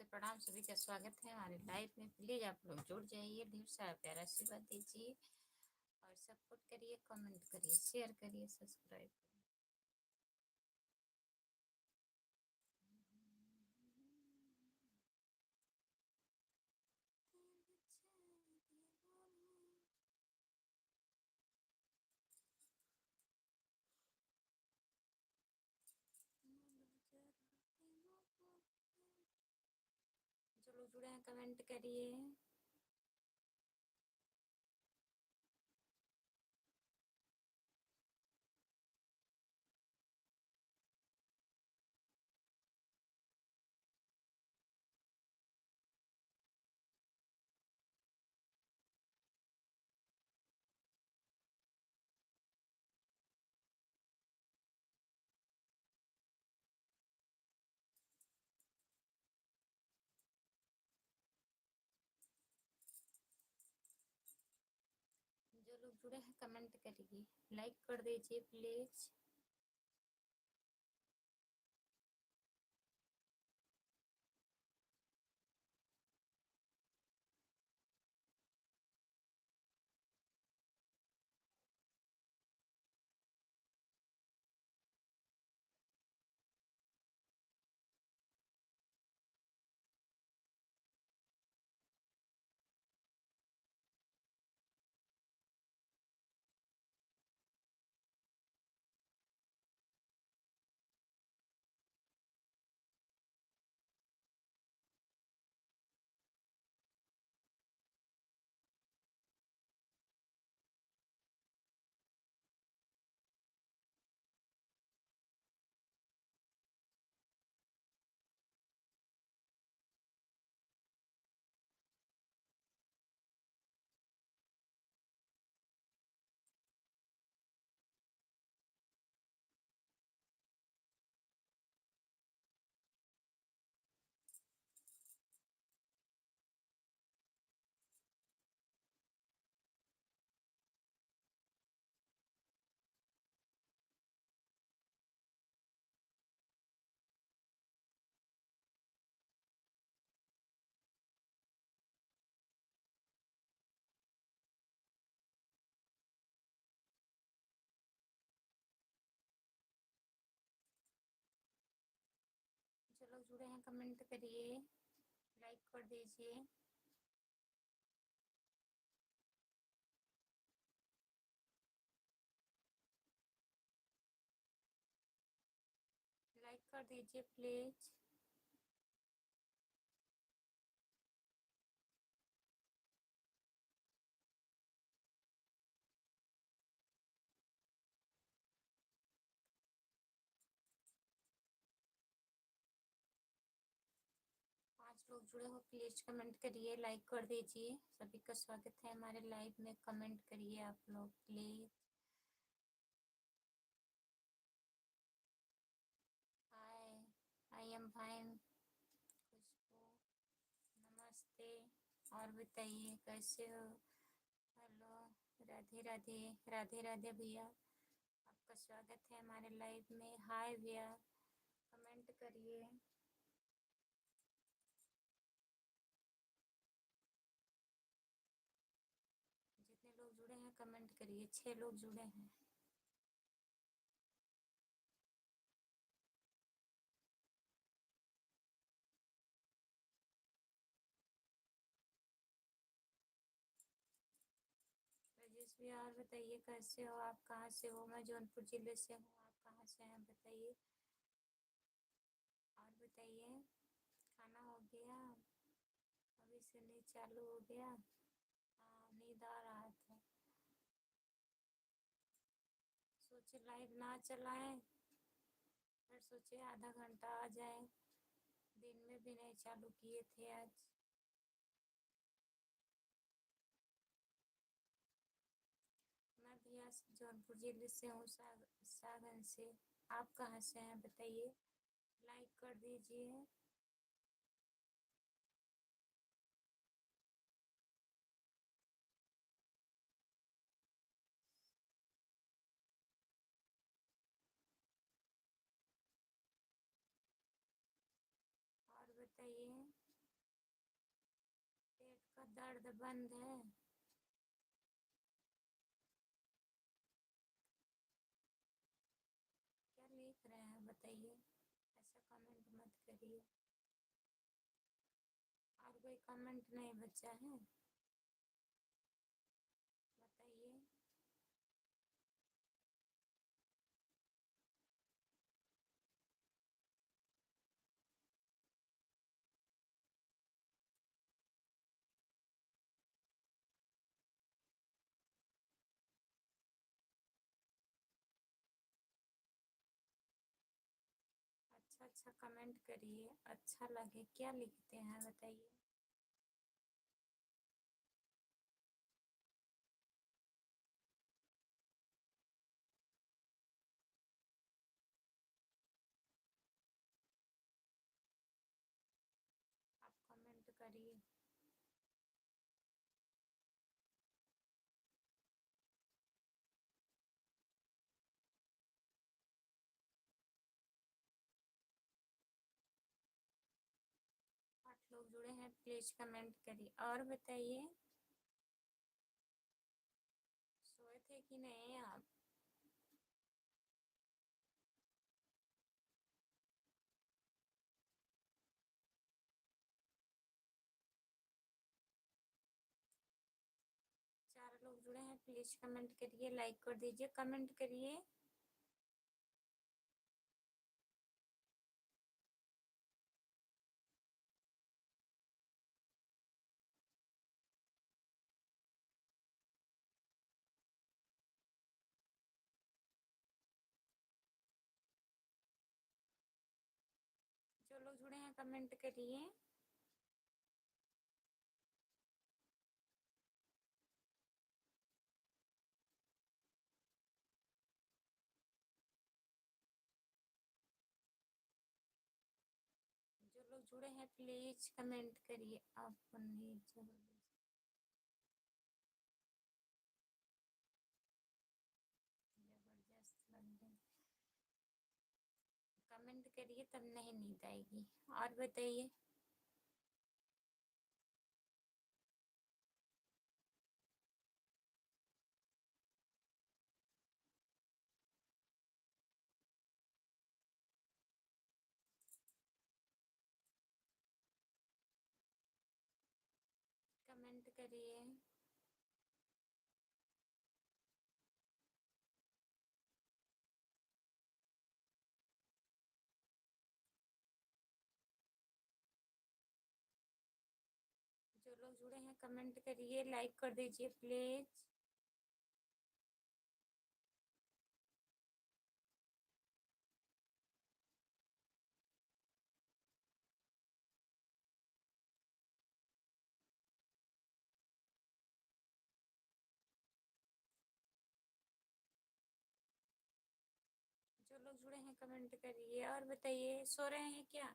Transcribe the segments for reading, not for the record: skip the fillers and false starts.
नमस्ते प्रणाम सभी का स्वागत है हमारे लाइव में। प्लीज आप लोग जुड़ जाइए, ढेर सारा प्यारा आशीर्वाद दीजिए और सपोर्ट करिए, कमेंट करिए, शेयर करिए, सब्सक्राइब करिए। जो लोग जुड़े हैं कमेंट करिए। जो लोग जुड़े हैं कमेंट करिए, लाइक कर दीजिए प्लीज। जो लोग जुड़े हैं कमेंट करिए, लाइक कर दीजिए। लाइक कर दीजिए प्लीज। पांच लोग जुड़े हो, प्लीज कमेंट करिए, लाइक कर दीजिए। सभी का स्वागत है हमारे लाइव में। कमेंट करिए आप लोग please. Hi, I am fine. Khushboo, नमस्ते। और बताइए कैसे हो? हेलो, राधे राधे। राधे राधे भैया, आपका स्वागत है हमारे लाइव में। हाय भैया, कमेंट करिए। जितने लोग जुड़े हैं कमेंट करिए। 6 लोग जुड़े हैं। राजेश भैया, और बताइए कैसे हो? आप कहाँ से हो? मैं जौनपुर जिले से हूँ। आप कहाँ से हैं बताइए। और बताइए, खाना हो गया? अभी से नहीं चालू हो गया? हाँ, नींद आ रहा था। सोचे लाइव ना चलाएं, फिर सोचे आधा घंटा आ जाए। दिन में भी नहीं चालू किए थे आज। मैं भैया जौनपुर जिले से हूँ, सागन से। आप कहाँ से हैं बताइए। लाइक कर दीजिए। और बताइए। दर्द बंद है। क्या लिख रहे हैं बताइए, ऐसा कमेंट मत करिए। और कोई कमेंट नहीं बचा है, बताइए। अच्छा अच्छा कमेंट करिए, अच्छा लगे। क्या लिखते हैं बताइए। आप कमेंट करिए। आठ लोग जुड़े हैं, प्लीज कमेंट करिए और बताइए। सोए थे कि नहीं आप? चार लोग जुड़े हैं, प्लीज कमेंट करिए, लाइक कर दीजिए, कमेंट करिए। जो लोग जुड़े हैं कमेंट करिए। जो लोग जुड़े हैं प्लीज कमेंट करिए। अपनी जबरदस्त बंदे, कमेंट करिए तब नहीं नींद आएगी। और बताइए। कमेंट करिए। जो लोग जुड़े हैं कमेंट करिए, लाइक कर दीजिए प्लीज। जो लोग जुड़े हैं कमेंट करिए और बताइए। सो रहे हैं क्या?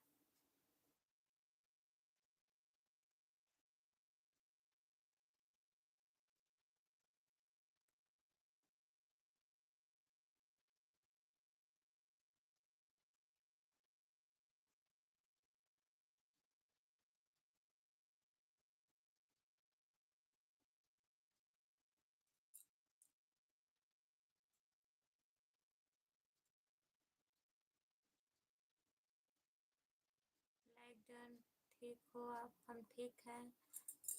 Like done. ठीक हो आप? हम ठीक हैं,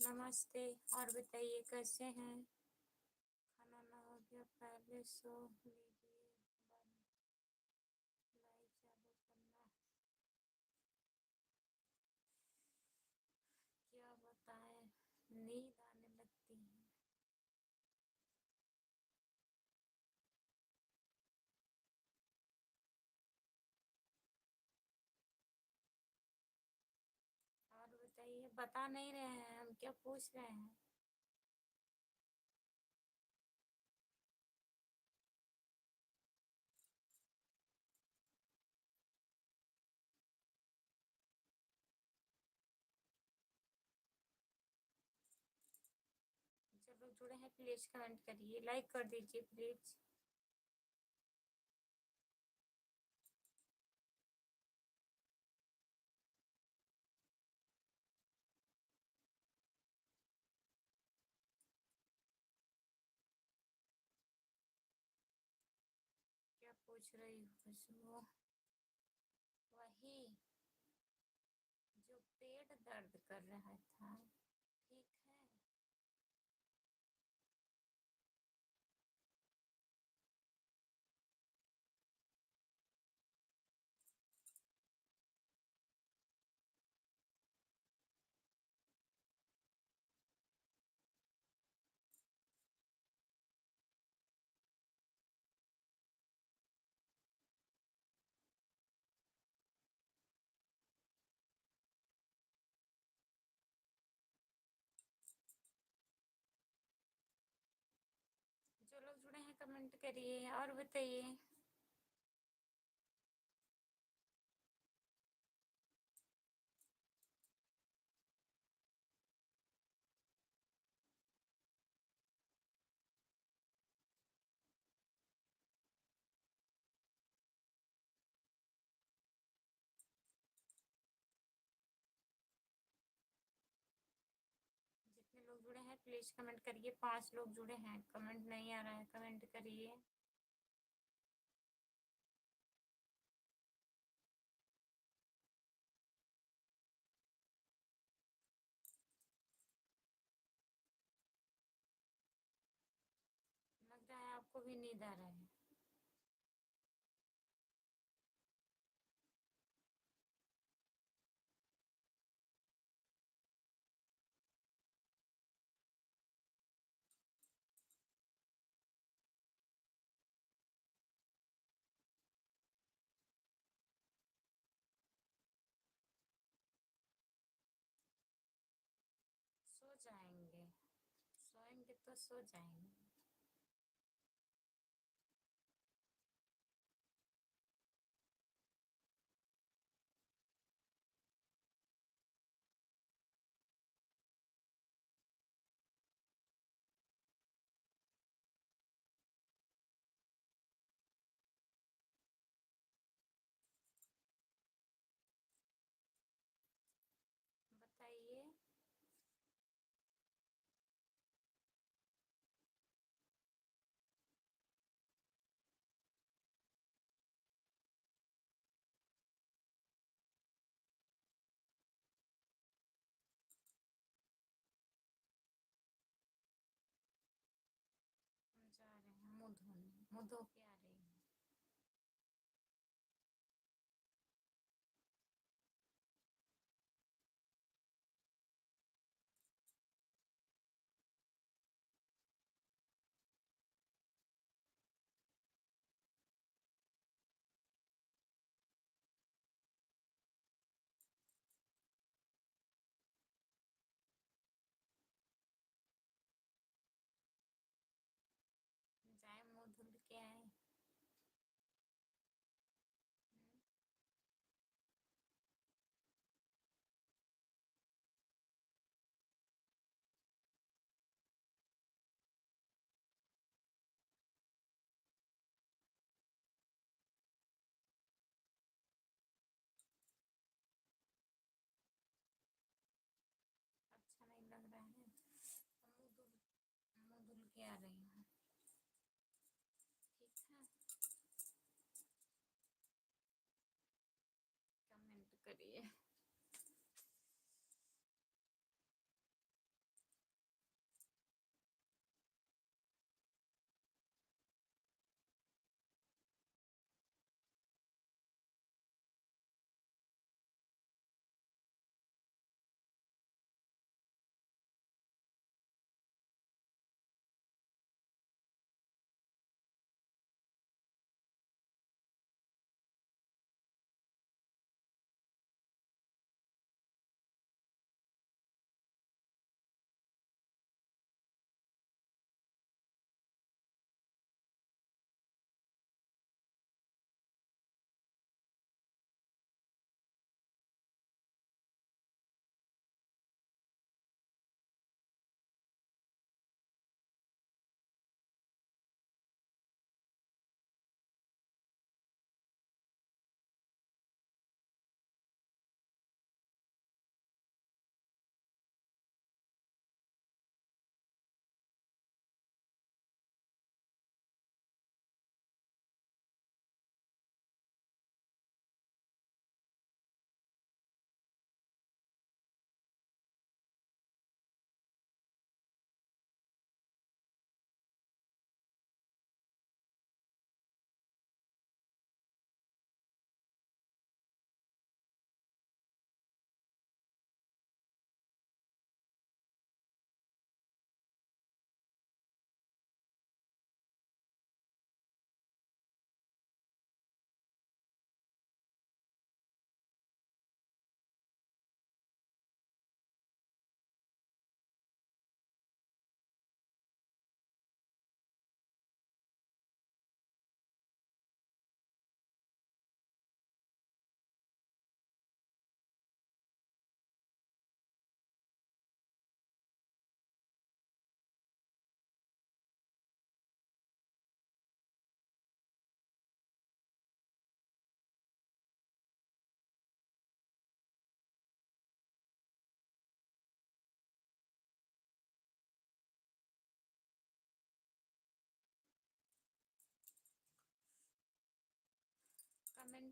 नमस्ते। और बताइए कैसे हैं? खाना ना हो गया? पहले सो लीजिए, लाइट चालू करना। क्या बताएं, नींद आने लगती है। और बताइए, बता नहीं रहे हैं हम, क्या पूछ रहे हैं? जो लोग जुड़े हैं प्लीज कमेंट करिए, लाइक कर दीजिए प्लीज। पूछ रही हूँ खुशबू? वही जो पेट दर्द कर रहा था, ठीक है? जो लोग जुड़े हैं कमेंट करिए और बताइए। जितने लोग जुड़े हैं प्लीज कमेंट करिए। 5 लोग जुड़े हैं, कमेंट नहीं आ रहा है, कमेंट करिए। लग रहा है आपको भी नींद आ रहा है। सो जाएंगे, सोएंगे तो सो जाएंगे। बताइए। हम जा रहे हैं मुंह धोने, मुंह धो के आ रही हूँ। जाए मुंह धुल के आए। अच्छा नहीं लग रहा है, मुंह धुल के आ रही हूँ। ठीक है, कमेंट करिए।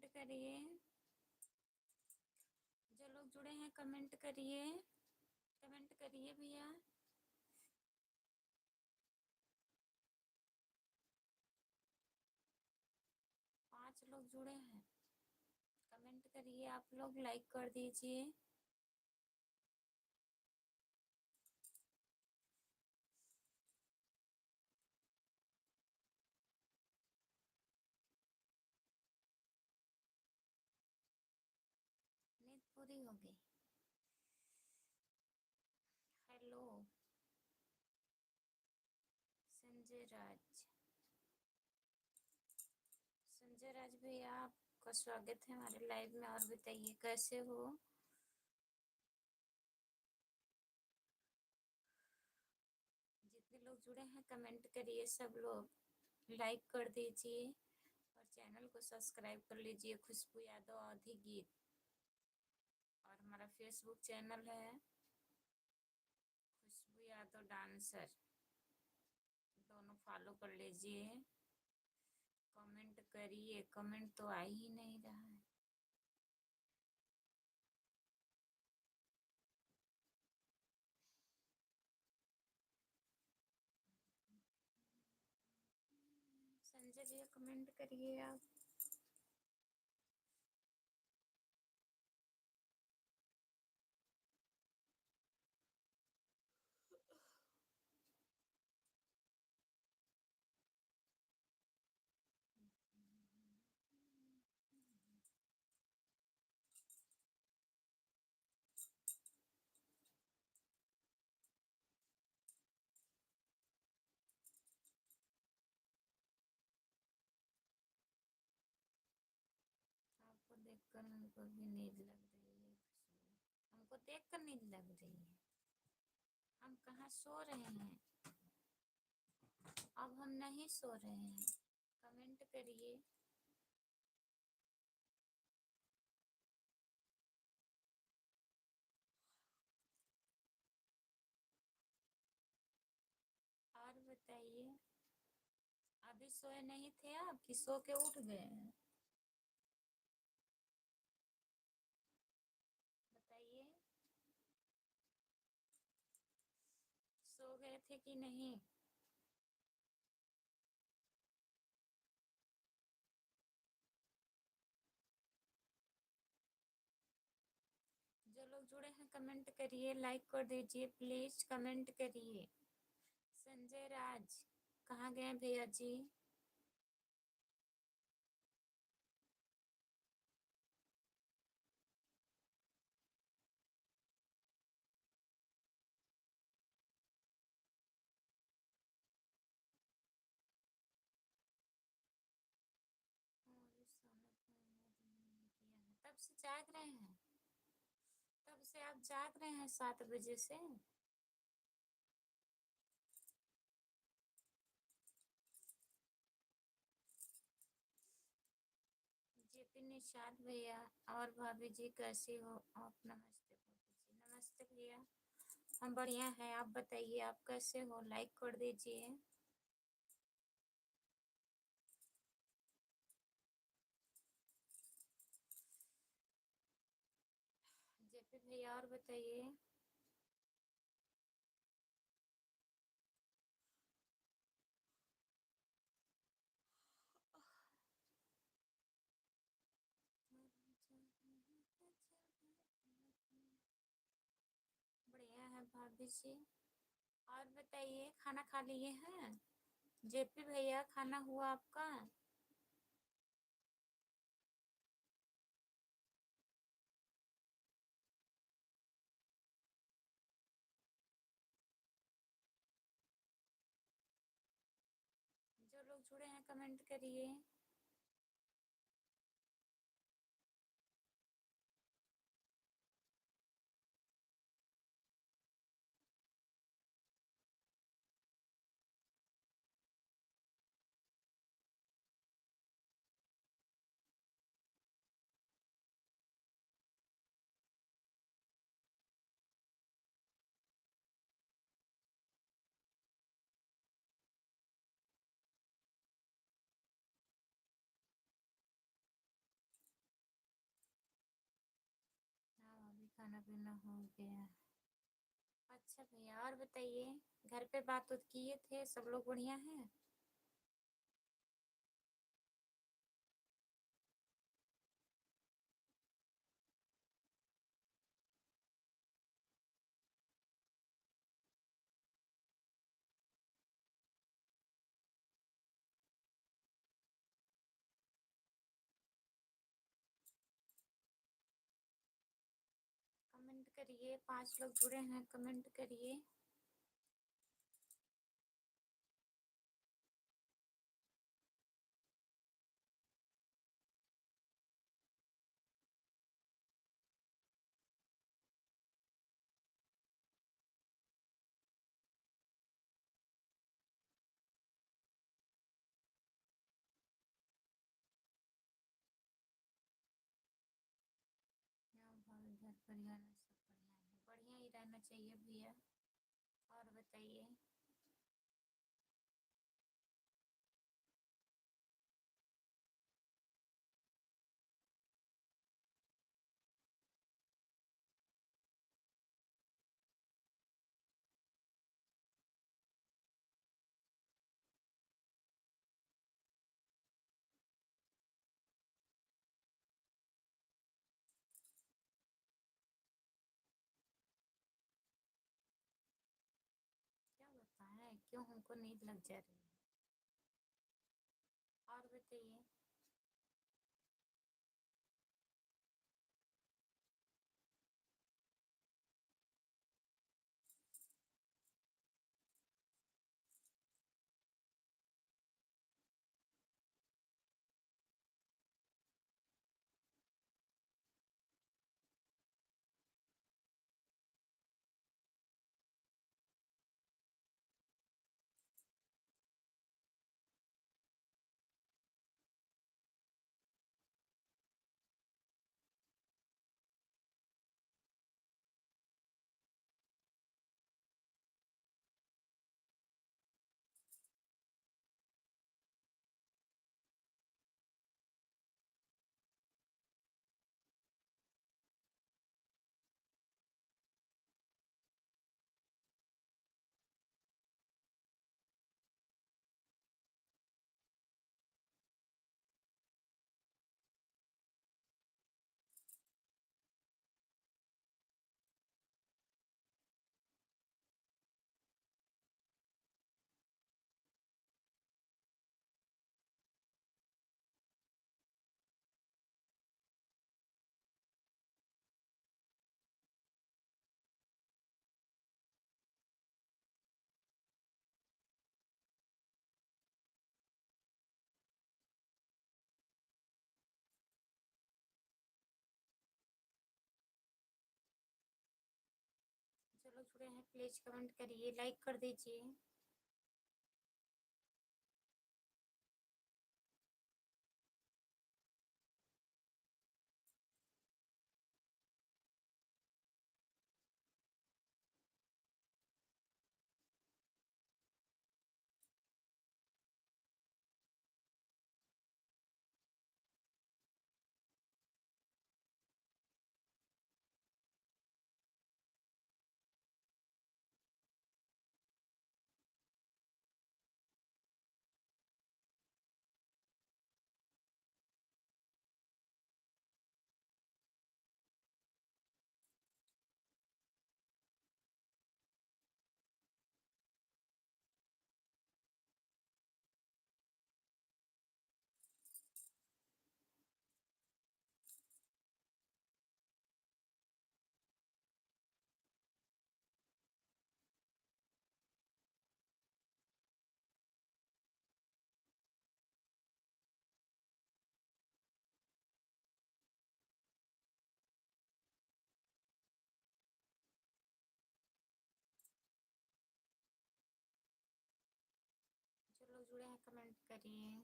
कमेंट करिए, जो लोग जुड़े हैं कमेंट करिए, कमेंट करिए भैया। 5 लोग जुड़े हैं, कमेंट करिए आप लोग, लाइक कर दीजिए। नींद पूरी हो गई। हेलो संजय राज, संजय राज भैया आपका स्वागत है हमारे लाइव में। और बताइए कैसे हो? जितने लोग जुड़े हैं कमेंट करिए, सब लोग लाइक कर दीजिए और चैनल को सब्सक्राइब कर लीजिए। खुशबू यादव अवधी गीत, और हमारा फेसबुक चैनल है खुशबू यादव डांसर, दोनों फॉलो कर लीजिए। कमेंट करिए, कमेंट तो आ ही नहीं रहा है। संजय भैया कमेंट करिए आप। आपको देखकर हमको भी नींद लग रही है, हमको देखकर नींद लग रही है। हम कहाँ सो रहे हैं, अब हम नहीं सो रहे हैं। कमेंट करिए। और बताइए, अभी सोए नहीं थे आप कि सो के उठ गए हैं? बताइए, सो गए थे कि नहीं? जो लोग जुड़े हैं कमेंट करिए, लाइक कर दीजिए प्लीज, कमेंट करिए। संजय राज कहाँ गए भैया जी? तब से जाग रहे हैं, तब से आप जाग रहे हैं 7 बजे से। जेपी निषाद भैया और भाभी जी कैसी हो आप? नमस्ते भाभी जी। नमस्ते भैया, हम बढ़िया हैं, आप बताइए आप कैसे हो? लाइक कर दीजिए। जेपी भैया और बताइए। बढ़िया है भाभी जी। और बताइए खाना खा लिए हैं? जेपी भैया खाना हुआ आपका? जो लोग जुड़े हैं कमेंट करिए। खाना पीना हो गया। अच्छा भैया, और बताइए, घर पे बात उत किए थे, सब लोग बढ़िया हैं? कमेंट करिए, 5 लोग जुड़े हैं, कमेंट करिए। यहाँ भाव इधर परिवार में सब बढ़िया है, बढ़िया ही रहना चाहिए भैया। और बताइए। क्या बताएं, क्यों हमको नींद लग जा रही है। और बताइए। चलो जुड़े हैं, प्लीज कमेंट करिए, लाइक कर दीजिए। चलो जुड़े हैं, कमेंट करिए।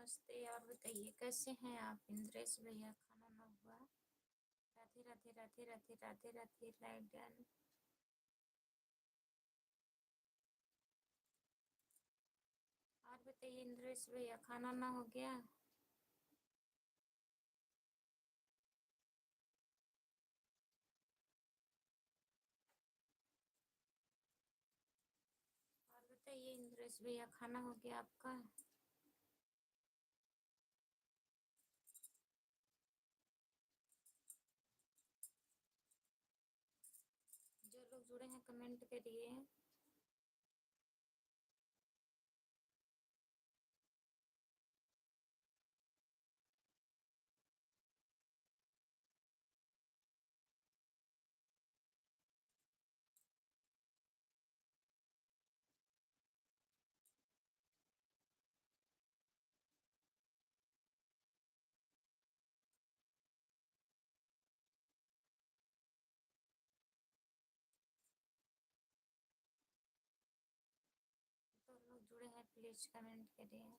नमस्ते। और बताइए कैसे हैं आप इंद्रेश भैया? खाना ना हुआ? राधे राधे राधे राधे राधे राधे राइडन। और बताइए इंद्रेश भैया, खाना ना हो गया? और बताइए इंद्रेश भैया, खाना हो गया आपका? जो लोग जुड़े हैं कमेंट करिए। तो लोग जुड़े हैं प्लीज कमेंट करिए।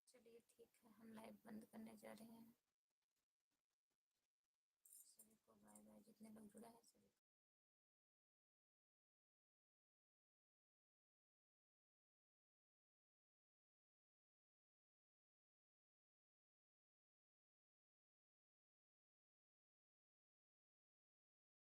चलिए ठीक है, हम लाइव बंद करने जा रहे हैं। सभी को बाय बाय, जितने लोग जुड़े हैं।